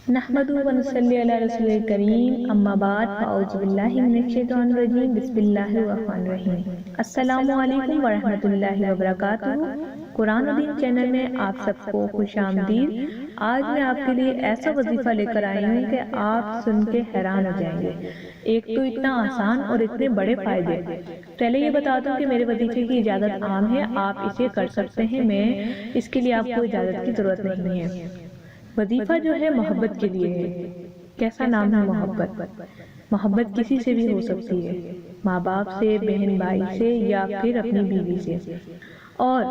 نحمدہ و نصلی علی رسول کریم، اما بعد فاعوذ باللہ من الشیطان الرجیم، بسم اللہ الرحمن الرحیم۔ السلام علیکم ورحمۃ اللہ وبرکاتہ۔ قرآن و دین چینل میں آپ سب کو خوش آمدید۔ آج میں آپ کے لیے ایسا وظیفہ لے کر آئی ہوں کہ آپ سن کے حیران ہو جائیں گے۔ ایک تو اتنا آسان اور اتنے بڑے فائدے۔ پہلے یہ بتا دوں کہ میرے وظیفے کی اجازت عام ہے، آپ اسے کر سکتے ہیں، میں اس کے لیے آپ کو اجازت کی ضرورت نہیں ہے۔ وظیفہ جو ہے محبت کے لیے ہے۔ کیسا نام ہے محبت؟ محبت کسی سے بھی ہو سکتی ہے، ماں باپ سے، بہن بھائی سے، یا پھر اپنی بیوی سے، اور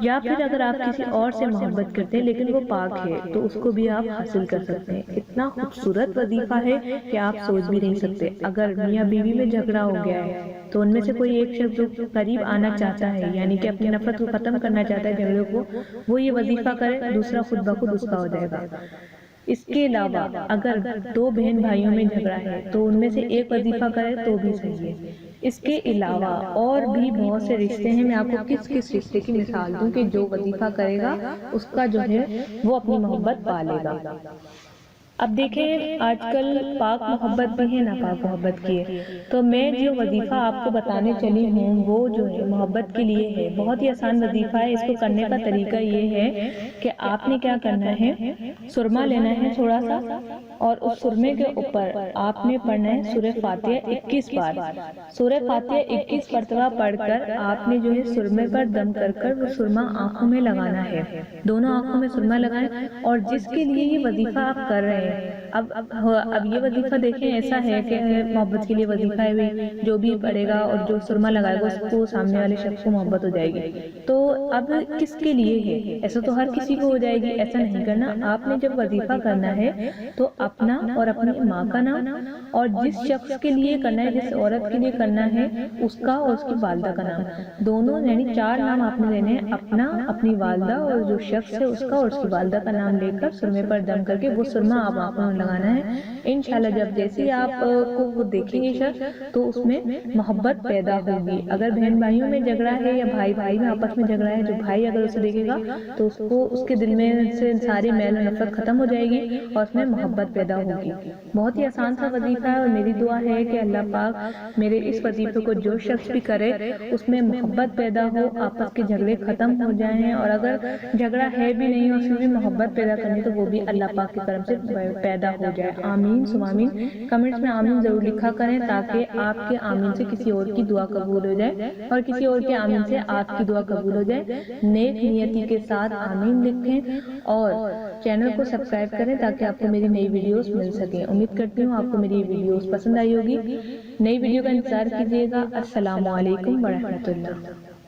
یا پھر اگر آپ کسی اور سے محبت کرتے ہیں لیکن وہ پاک ہے تو اس کو بھی آپ حاصل کر سکتے ہیں۔ اتنا خوبصورت وظیفہ ہے کہ آپ سوچ بھی نہیں سکتے۔ اگر میاں بیوی میں جھگڑا ہو گیا ہے تو ان میں سے کوئی ایک شخص جو قریب آنا چاہتا ہے، یعنی کہ اپنی نفرت کو ختم کرنا چاہتا ہے جھگڑے کو، وہ یہ وظیفہ کرے، دوسرا خود بخود اس کا ہو جائے گا۔ اس کے علاوہ اگر دو بہن بھائیوں میں جھگڑا ہے تو ان میں سے ایک وظیفہ کرے تو بھی صحیح ہے۔ اس کے علاوہ اور بھی بہت سے رشتے ہیں، میں آپ کو کس کس رشتے کی مثال دوں کہ جو وظیفہ کرے گا اس کا جو ہے وہ اپنی محبت پالے گا۔ اب دیکھیں، آج کل پاک محبت بھی ہے، ناپاک محبت کی ہے، تو میں جو وظیفہ آپ کو بتانے چلی ہوں وہ جو ہے محبت کے لیے ہے۔ بہت ہی آسان وظیفہ ہے۔ اس کو کرنے کا طریقہ یہ ہے کہ آپ نے کیا کرنا ہے، سرما لینا ہے تھوڑا سا، اور اس سرمے کے اوپر آپ نے پڑھنا ہے سورہ فاتحہ 21 بار۔ سورہ فاتحہ 21 مرتبہ پڑھ کر آپ نے جو ہے سرمے پر دم کر کر وہ سرما آنکھوں میں لگانا ہے، دونوں آنکھوں میں سرما لگائیں۔ اور جس کے لیے یہ وظیفہ آپ کر رہے ہیں، اب یہ وظیفہ دیکھیں ایسا ہے کہ محبت کے لیے وظیفہ ہے، جو بھی پڑھے گا اور جو سرما لگائے گا اس کو سامنے والے شخص کو محبت ہو جائے گی۔ تو اب کس کے لیے ہے؟ ایسا تو ہر کسی کو ہو جائے گی، ایسا نہیں کرنا۔ آپ نے جب وظیفہ کرنا ہے تو اپنا اور اپنی ماں کا نام، اور جس شخص کے لیے کرنا ہے، جس عورت کے لیے کرنا ہے، اس کا اور اس کی والدہ کا نام، دونوں یعنی 4 نام آپ نے لینے ہیں، اپنا، اپنی والدہ اور جو شخص ہے اس کا اور اس کی والدہ کا نام لے کر سرمے پر دم کر کے وہ سرما آپ آنکھوں میں لگانا ہے۔ انشاءاللہ جب جیسے آپ کو وہ دیکھیں گے شخص تو اس میں محبت پیدا ہوگی۔ اگر بہن بھائیوں میں جھگڑا ہے یا بھائی بھائی میں آپس میں جھگڑا ہے، جو بھائی اگر اسے دیکھے گا تو اس کو اس کے دل میں سے ساری میل و نفرت ختم ہو جائے گی اور اس میں محبت پیدا ہوگی۔ بہت ہی آسان سا وظیفہ ہے، اور میری دعا ہے کہ اللہ پاک میرے اس وظیفے کو جو شخص بھی کرے اس میں محبت پیدا ہو، آپس کے جھگڑے ختم ہو جائیں، اور اگر جھگڑا ہے بھی نہیں اور اس میں بھی محبت پیدا کرنی تو وہ بھی اللہ پاک کی کرم سے پیدا ہو جائے۔ آمین ثم آمین۔ کمنٹس میں آمین ضرور لکھا کریں تاکہ آپ کے آمین سے کسی اور کی دعا قبول ہو جائے اور کسی اور کے آمین سے آپ کی دعا قبول ہو جائے۔ نیک نیتی کے ساتھ آمین لکھیں اور چینل کو سبسکرائب کریں تاکہ آپ کو میری نئی ویڈیوز مل سکیں۔ امید کرتی ہوں آپ کو میری ویڈیوز پسند آئی ہوگی۔ نئی ویڈیو کا انتظار کیجیے گا۔ السلام علیکم ورحمۃ اللہ۔